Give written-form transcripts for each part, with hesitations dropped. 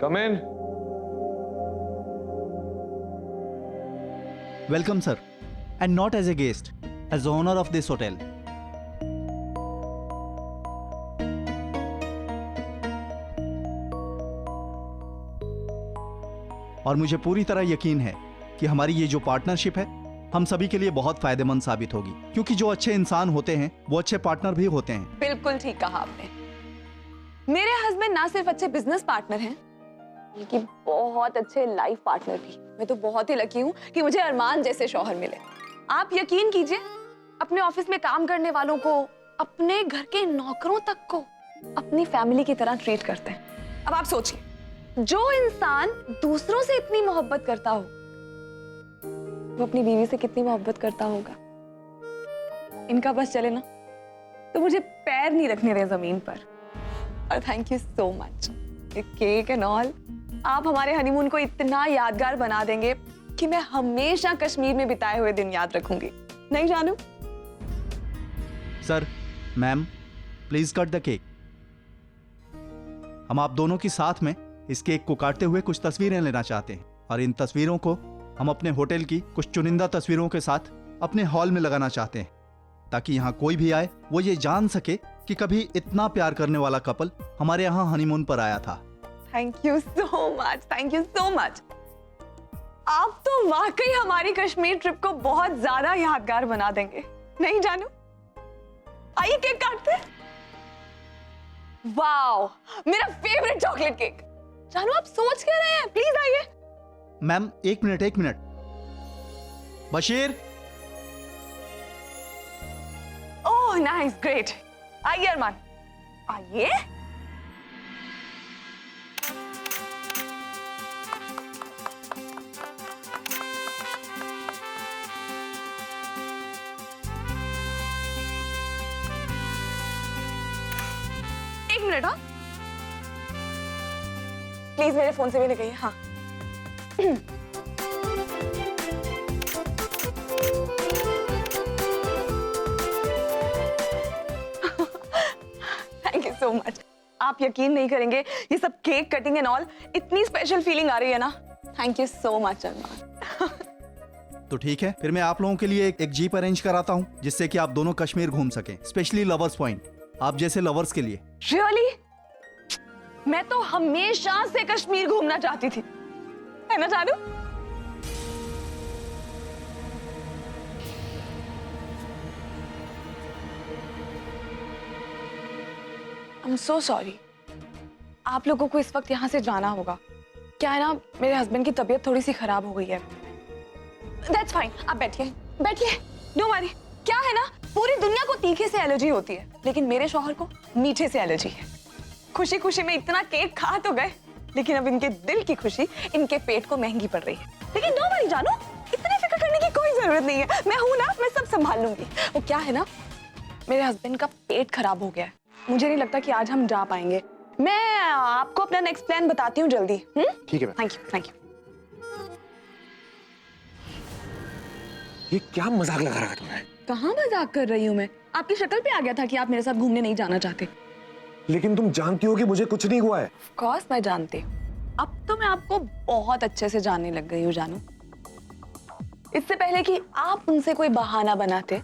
Come in. Welcome, sir. And not as a guest, as the owner of this hotel. और मुझे पूरी तरह यकीन है कि हमारी ये जो पार्टनरशिप है हम सभी के लिए बहुत फायदेमंद साबित होगी, क्योंकि जो अच्छे इंसान होते हैं वो अच्छे पार्टनर भी होते हैं। बिल्कुल ठीक कहा आपने। मेरे हस्बैंड ना सिर्फ अच्छे बिजनेस पार्टनर हैं, बल्कि बहुत अच्छे लाइफ पार्टनर भी। मैं तो बहुत ही लकी हूँ कि मुझे अरमान जैसे शौहर मिले। आप यकीन कीजिए, अपने ऑफिस में काम करने वालों को, अपने घर के नौकरों तक को अपनी फैमिली की तरह ट्रीट करते हैं। अब आप सोचिए, जो इंसान दूसरों से इतनी मोहब्बत करता हो, वो अपनी बीवी से कितनी मोहब्बत करता होगा। इनका बस चले ना तो मुझे पैर नहीं रखने दें जमीन पर। और थैंक यू सो मच, ये केक एंड ऑल। आप हमारे हनीमून को इतना यादगार बना देंगे कि मैं हमेशा कश्मीर में बिताए हुए दिन याद रखूंगी। नहीं जानू? Sir, ma'am, please cut the cake. हम आप दोनों की साथ में इस केक को काटते हुए कुछ तस्वीरें लेना चाहते हैं, और इन तस्वीरों को हम अपने होटल की कुछ चुनिंदा तस्वीरों के साथ अपने हॉल में लगाना चाहते हैं, ताकि यहाँ कोई भी आए वो ये जान सके कि कभी इतना प्यार करने वाला कपल हमारे यहाँ हनीमून पर आया था। Thank you so much, thank you so much. आप तो वाकई हमारी कश्मीर ट्रिप को बहुत ज्यादा यादगार बना देंगे। नहीं जानू? आइए केक काटते हैं। वाओ, मेरा फेवरेट चॉकलेट केक। जानू आप सोच क्या रहे हैं? प्लीज आइए। मैम, एक minute. Bashir. Oh nice, great. आइए अरमान, आइए। एक मिनट, हाँ प्लीज मेरे फोन से भी निकलिए। हाँ थैंक यू सो मच। आप यकीन नहीं करेंगे, ये सब केक कटिंग एंड ऑल, इतनी स्पेशल फीलिंग आ रही है ना। थैंक यू सो मच अरमान। तो ठीक है, फिर मैं आप लोगों के लिए एक जीप अरेंज कराता हूँ, जिससे कि आप दोनों कश्मीर घूम सकें, स्पेशली लवर्स पॉइंट, आप जैसे लवर्स के लिए। रियली? मैं तो हमेशा से कश्मीर घूमना चाहती थी, है ना जानू? I'm so sorry। आप लोगों को इस वक्त यहाँ से जाना होगा। क्या है ना, मेरे हस्बैंड की तबीयत थोड़ी सी खराब हो गई है। That's fine, आप बैठिए बैठिए, डोंट वरी। क्या है ना, पूरी दुनिया को तीखे से एलर्जी होती है, लेकिन मेरे शौहर को मीठे से एलर्जी है। खुशी खुशी में इतना केक खा तो गए, लेकिन अब इनके दिल की खुशी इनके पेट को महंगी पड़ रही है। लेकिन डोंट वरी जानू, इतनी फिक्र करने की कोई जरूरत नहीं है। मैं हूं ना, मैं सब संभाल लूंगी। वो क्या है ना, मेरे हस्बैंड का पेट खराब हो गया है। मुझे नहीं लगता कि आज हम जा पाएंगे। मैं आपको अपना नेक्स्ट प्लान बताती हूँ जल्दी। ठीक है। Thank you. ये क्या मजाक लगा रखा तुमने? कहाँ मजाक कर रही हूँ मैं? आपकी शक्ल पे आ गया था कि आप मेरे साथ घूमने नहीं जाना चाहते। लेकिन तुम जानती हो कि मुझे कुछ नहीं हुआ है। ऑफ कोर्स मैं जानती हूँ। अब तो मैं आपको बहुत अच्छे से जानने लग गई हूँ जानू। इससे पहले कि आप उनसे कोई बहाना बनाते,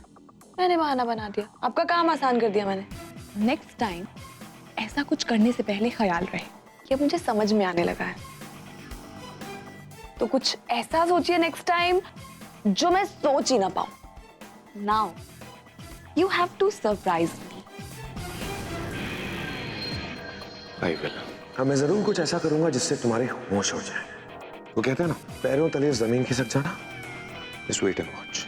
मैंने बहाना बना दिया। आपका काम आसान कर दिया मैंने। नेक्स्ट टाइम ऐसा कुछ करने से पहले ख्याल रहे, ये मुझे समझ में आने लगा है। तो कुछ ऐसा सोचिए नेक्स्ट टाइम जो मैं सोच ही ना पाऊं। Now you have to surprise me. I will. हाँ, मैं जरूर कुछ ऐसा करूंगा जिससे तुम्हारे होश हो जाए। वो कहते हैं ना, पैरों तले जमीन खिसक जाना। Just wait and watch.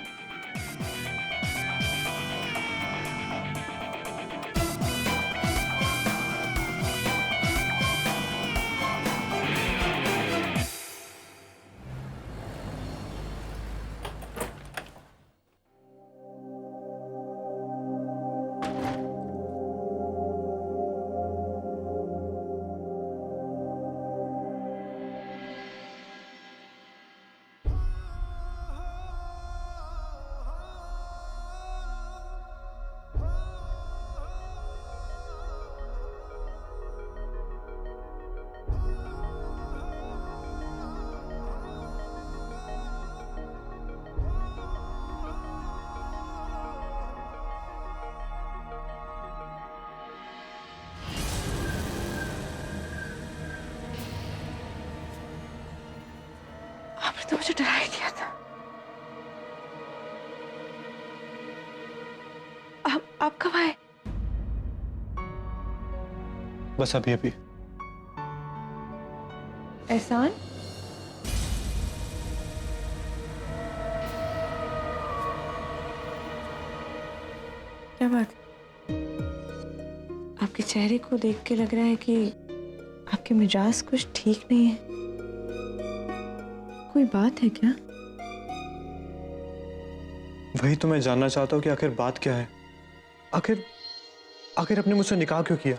तो मुझे डरा ही दिया था। आप कब आए? बस अभी अभी। एहसान, क्या बात? आपके चेहरे को देख के लग रहा है कि आपके मिजाज कुछ ठीक नहीं है। कोई बात है क्या? वही तो मैं जानना चाहता हूँ कि आखिर बात क्या है। आखिर आखिर आपने मुझसे निकाह क्यों किया?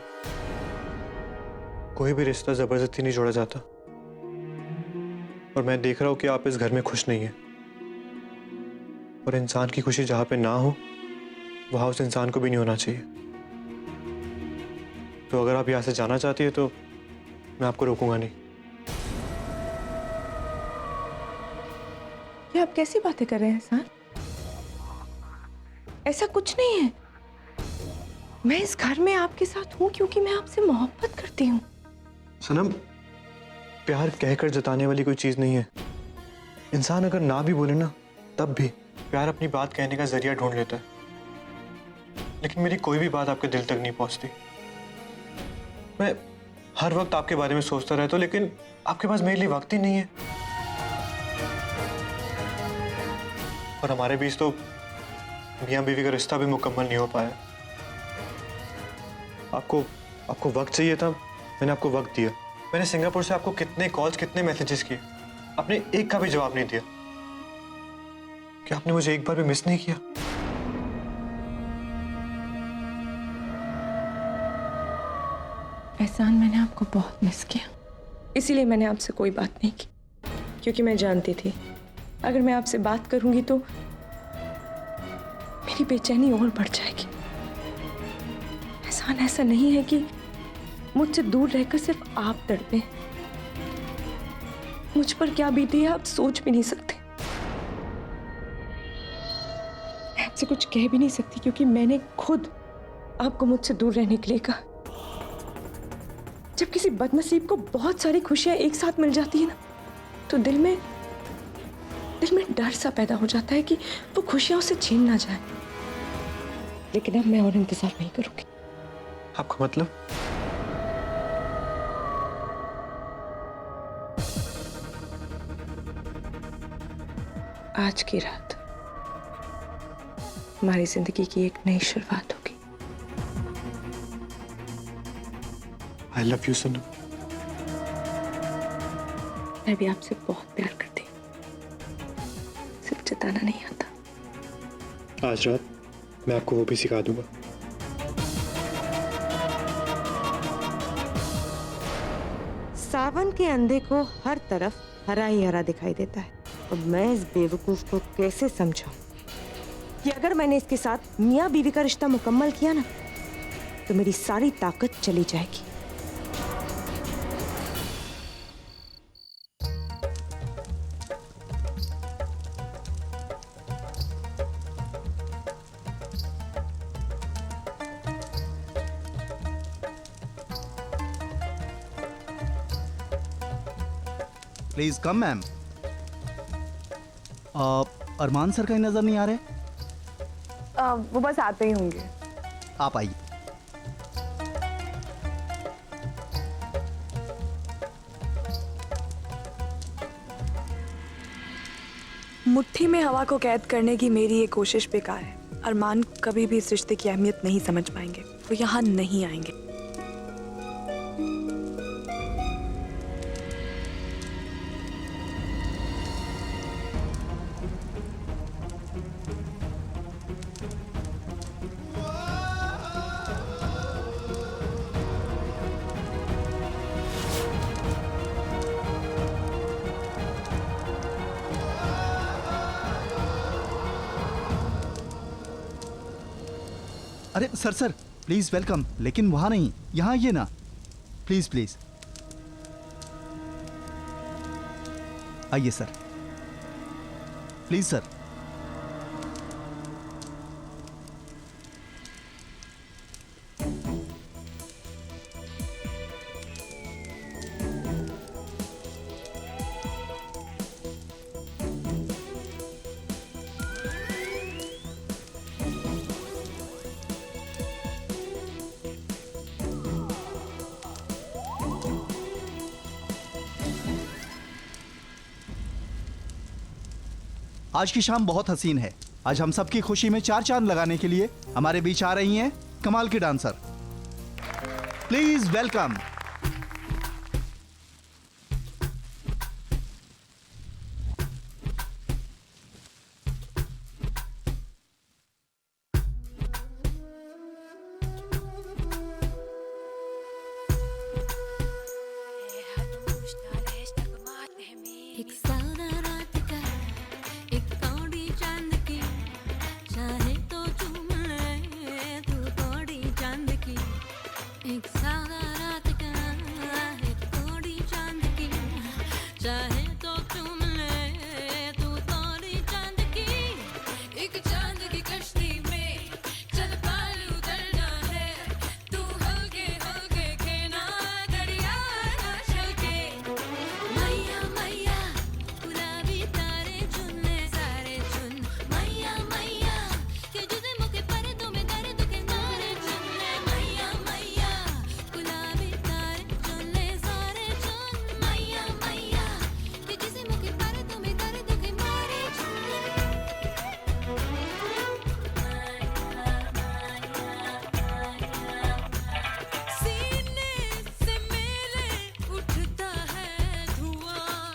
कोई भी रिश्ता जबरदस्ती नहीं जोड़ा जाता, और मैं देख रहा हूं कि आप इस घर में खुश नहीं हैं। और इंसान की खुशी जहां पे ना हो वहां उस इंसान को भी नहीं होना चाहिए। तो अगर आप यहां से जाना चाहती है तो मैं आपको रोकूंगा नहीं। ये आप कैसी बातें कर रहे हैं एहसान? ऐसा कुछ नहीं है। मैं इस घर में आपके साथ हूं क्योंकि मैं आपसे मोहब्बत करती हूँ। सनम, प्यार कहकर जताने वाली कोई चीज नहीं है। इंसान अगर ना भी बोले ना, तब भी प्यार अपनी बात कहने का जरिया ढूंढ लेता है। लेकिन मेरी कोई भी बात आपके दिल तक नहीं पहुंचती। मैं हर वक्त आपके बारे में सोचता रहता हूं, लेकिन आपके पास मेरे लिए वक्त ही नहीं है। और हमारे बीच तो मियां बीवी का रिश्ता भी मुकम्मल नहीं हो पाया। आपको वक्त चाहिए था, मैंने आपको वक्त दिया। मैंने सिंगापुर से आपको कितने कॉल्स, कितने मैसेजेस किए, आपने एक का भी जवाब नहीं दिया। क्या आपने मुझे एक बार भी मिस नहीं किया? एहसान, मैंने आपको बहुत मिस किया, इसीलिए मैंने आपसे कोई बात नहीं की, क्योंकि मैं जानती थी अगर मैं आपसे बात करूंगी तो मेरी बेचैनी और बढ़ जाएगी। एहसान, ऐसा नहीं है कि मुझसे दूर रहकर सिर्फ आप तड़पे। मुझ पर क्या बीती है आप सोच भी नहीं सकते। मैं आपसे कुछ कह भी नहीं सकती क्योंकि मैंने खुद आपको मुझसे दूर रहने के लिए कहा। जब किसी बदनसीब को बहुत सारी खुशियां एक साथ मिल जाती है ना, तो दिल में डर सा पैदा हो जाता है कि वो खुशियां उसे छीन ना जाए। लेकिन अब मैं और इंतजार नहीं करूंगी। आपका मतलब? आज की रात हमारी जिंदगी की एक नई शुरुआत होगी। आई लव यू सनम। मैं भी आपसे बहुत प्यार करती हूँ, सिर्फ जताना नहीं आता। आज रात मैं आपको वो भी सिखा दूंगा। सावन के अंधे को हर तरफ हरा ही हरा दिखाई देता है। और मैं इस बेवकूफ को कैसे समझाऊं कि अगर मैंने इसके साथ मियां बीवी का रिश्ता मुकम्मल किया ना, तो मेरी सारी ताकत चली जाएगी। Please come ma'am. Armaan sir कहीं नजर नहीं आ रहे? वो बस आते ही होंगे। आप आइए। मुट्ठी में हवा को कैद करने की मेरी ये कोशिश बेकार है। अरमान कभी भी इस रिश्ते की अहमियत नहीं समझ पाएंगे, वो यहाँ नहीं आएंगे। अरे सर सर प्लीज वेलकम, लेकिन वहां नहीं, यहाँ आइए ना प्लीज प्लीज। आइए सर, प्लीज सर। आज की शाम बहुत हसीन है। आज हम सबकी खुशी में चार चांद लगाने के लिए हमारे बीच आ रही हैं कमाल की डांसर। Please welcome. एक सारा रात का एक कौड़ी चांद की, चाहे तो चूम ले तू कौड़ी चांद की। एक सारा रात का एक कौड़ी चांद की, चाहे तो चूम ले तू कौड़ी चांद की। एक चांद की कश्ती में चल पार उतरना है, तू हल्के हल्के खेना दरिया ना चलके। मैया मैया गुलाबी तारे चुनने सारे चुन, मैया मैया के जुदे मुके पर्दों में दर्द के नारे चुनने। मैया मैया गुलाबी तारे चुनने सारे चुन, मैया मैया के जुदे मुके पर्दों में दर्द के नारे सीने से मेरे उठता है धुआं,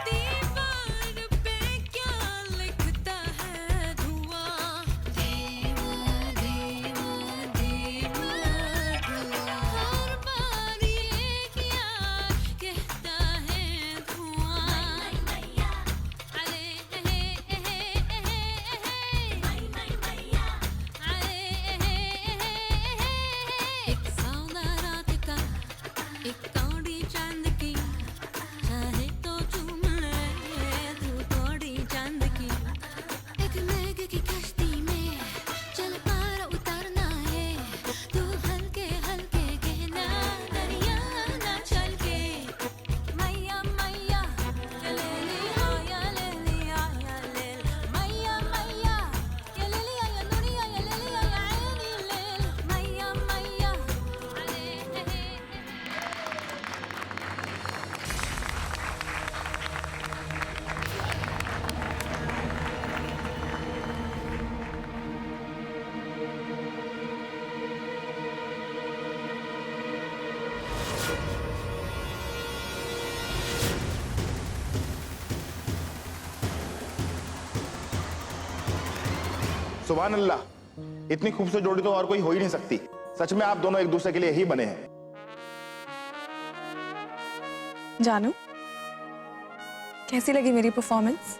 दीवार पे क्या लिखता है धुआं। धीमा धीमा धीमा धुआं, हर बार ये क्या कहता है धुआं। अरे एक सादा रात का एक कौड़ी चांद की, चाहे तो चूम ले तू कौड़ी चांद की। एक मेघ की कश्ती में चल पार उतरना है, तू हल्के हल्के कहना दरिया ना चल के। मैया मैया ये ले लिया या ले लिया या ले, मैया मैया ये ले लिया या नुरिया या ले लिया या ऐनी ले, मैया मैया अरे सुभान अल्लाह, इतनी खूबसूरत जोड़ी तो और कोई हो ही नहीं सकती। सच में आप दोनों एक दूसरे के लिए ही बने हैं। जानू, कैसी लगी मेरी परफॉर्मेंस?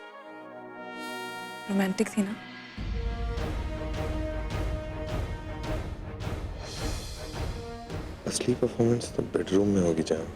रोमांटिक थी ना? असली परफॉर्मेंस तो बेडरूम में होगी जान।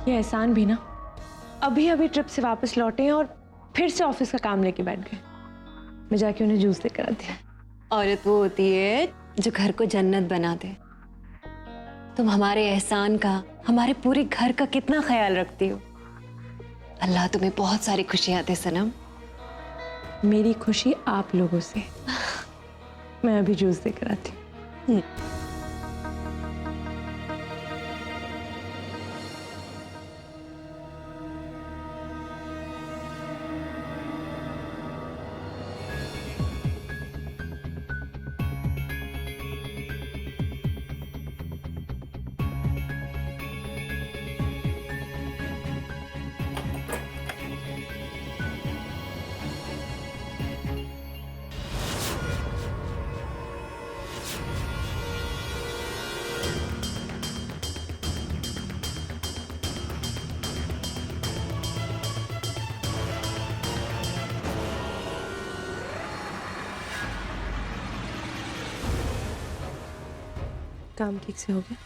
ये एहसान भी ना अभी अभी ट्रिप से वापस लौटे हैं और फिर से ऑफिस का काम लेके बैठ गए। मैं जाके उन्हें जूस लेकर आती हूँ। औरत वो होती है जो घर को जन्नत बना दे। तुम हमारे एहसान का, हमारे पूरे घर का कितना ख्याल रखती हो। अल्लाह तुम्हें बहुत सारी खुशियां दे सनम। मेरी खुशी आप लोगों से। मैं अभी जूस लेकर आती हूँ। काम ठीक से हो गया?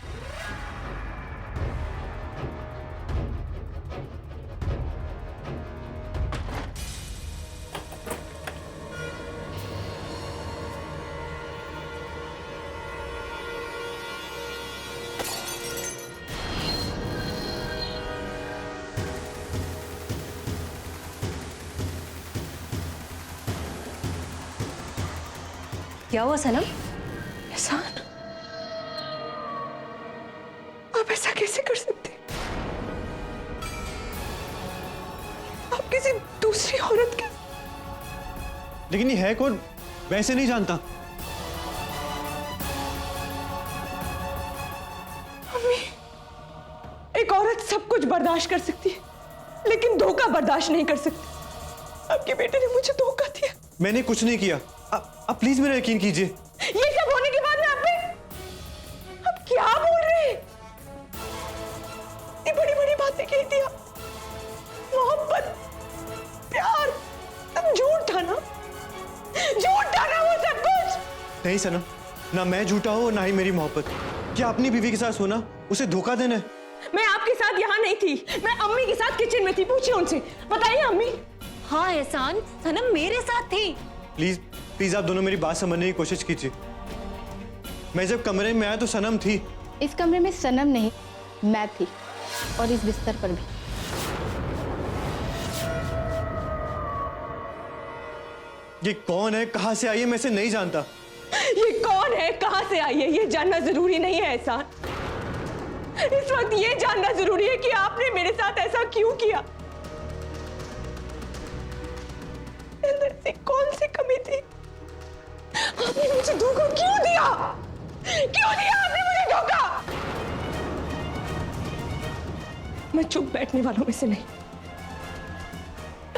क्या हुआ सनम? एहसान, आप ऐसा कैसे कर सकते? आप किसी दूसरी औरत के। लेकिन ये है कौन? वैसे नहीं जानता। अम्मी, एक औरत सब कुछ बर्दाश्त कर सकती है, लेकिन धोखा बर्दाश्त नहीं कर सकती। आपके बेटे ने मुझे धोखा दिया। मैंने कुछ नहीं किया। आप प्लीज मेरा यकीन कीजिए। ये सब होने के बाद में आप क्या बोल रहे हैं? ये बड़ी बड़ी बातें कहती आप। मोहब्बत, प्यार, सब झूठ था ना? झूठ था ना वो सब कुछ? नहीं सनम, ना मैं झूठा हूं और ना ही मेरी मोहब्बत। क्या अपनी बीवी के साथ सोना उसे धोखा देना है? मैं आपके साथ यहाँ नहीं थी, मैं अम्मी के साथ किचन में थी। पूछिए उनसे। बताइए अम्मी। हाँ एहसान, सनम मेरे साथ थी। प्लीज प्लीज आप दोनों मेरी बात समझने की कोशिश कीजिए। मैं जब कमरे में आया तो सनम थी। इस कमरे में सनम नहीं, मैं थी, और इस बिस्तर पर भी। ये कौन है, कहां से आई है, मैं इसे नहीं जानता। ये कौन है, कहां से आई है, ये जानना जरूरी नहीं है एहसान। इस वक्त ये जानना जरूरी है कि आपने मेरे साथ ऐसा क्यों किया। अंदर से कौन सी कमी थी? आपने मुझे धोखा क्यों दिया? क्यों दिया आपने मुझे धोखा? मैं चुप बैठने वालों में से नहीं।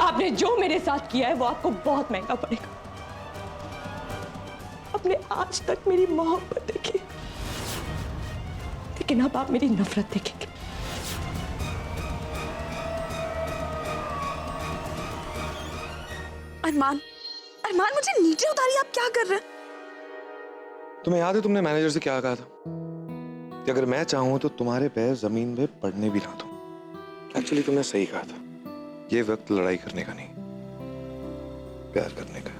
आपने जो मेरे साथ किया है वो आपको बहुत महंगा पड़ेगा। आपने आज तक मेरी मोहब्बत देखी, लेकिन अब आप मेरी नफरत देखेंगे। अरमान, अरमान मुझे नीचे उतारिए, आप क्या कर रहे हैं? तुम्हें याद है तुमने मैनेजर से क्या कहा था? कि अगर मैं चाहूं तो तुम्हारे पैर जमीन पे पड़ने भी ना दूं। एक्चुअली तुमने सही कहा था। ये वक्त लड़ाई करने का नहीं, प्यार करने का।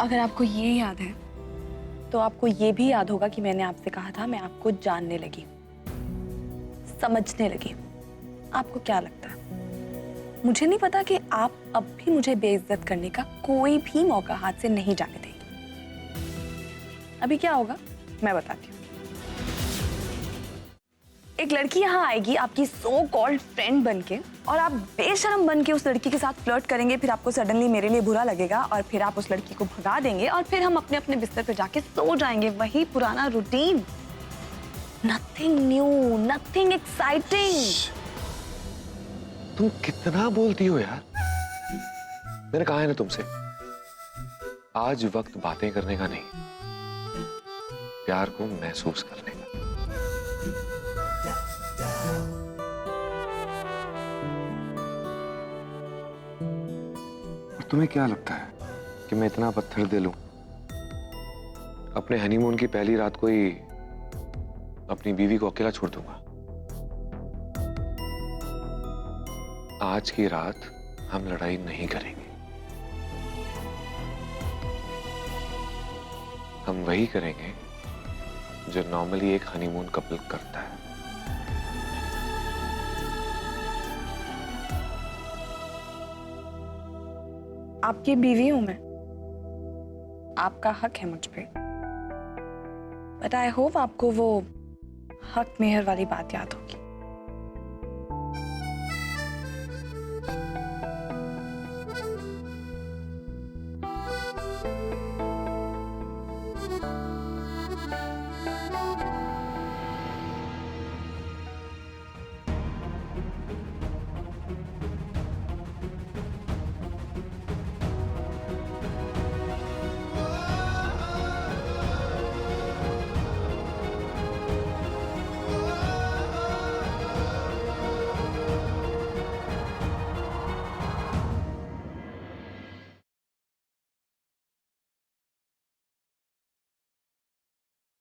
अगर आपको ये याद है तो आपको ये भी याद होगा कि मैंने आपसे कहा था मैं आपको जानने लगी, समझने लगी। आपको क्या लगता है? मुझे नहीं पता कि आप अब भी मुझे बेइज्जत करने का कोई भी मौका हाथ से नहीं जाने देंगे। अभी क्या होगा मैं बताती हूँ। एक लड़की यहाँ आएगी आपकी सो कॉल्ड फ्रेंड बनके, और आप बेशरम बनके उस लड़की के साथ फ्लर्ट करेंगे। फिर आपको सडनली मेरे लिए बुरा लगेगा और फिर आप उस लड़की को भगा देंगे और फिर हम अपने अपने बिस्तर पे जाके सो जाएंगे। वही पुराना routine. Nothing new, nothing exciting. तुम कितना बोलती हो यार। मैंने कहा है ना तुमसे, आज वक्त बातें करने का नहीं, प्यार को महसूस करने का। और तुम्हें क्या लगता है कि मैं इतना पत्थर दिल हूं? अपने हनीमून की पहली रात को ही अपनी बीवी को अकेला छोड़ दूंगा? आज की रात हम लड़ाई नहीं करेंगे। हम वही करेंगे जो नॉर्मली एक हनीमून कपल करता है। आपकी बीवी हूं मैं, आपका हक है मुझ पे। बट आई होप आपको वो हक मेहर वाली बात याद होगी।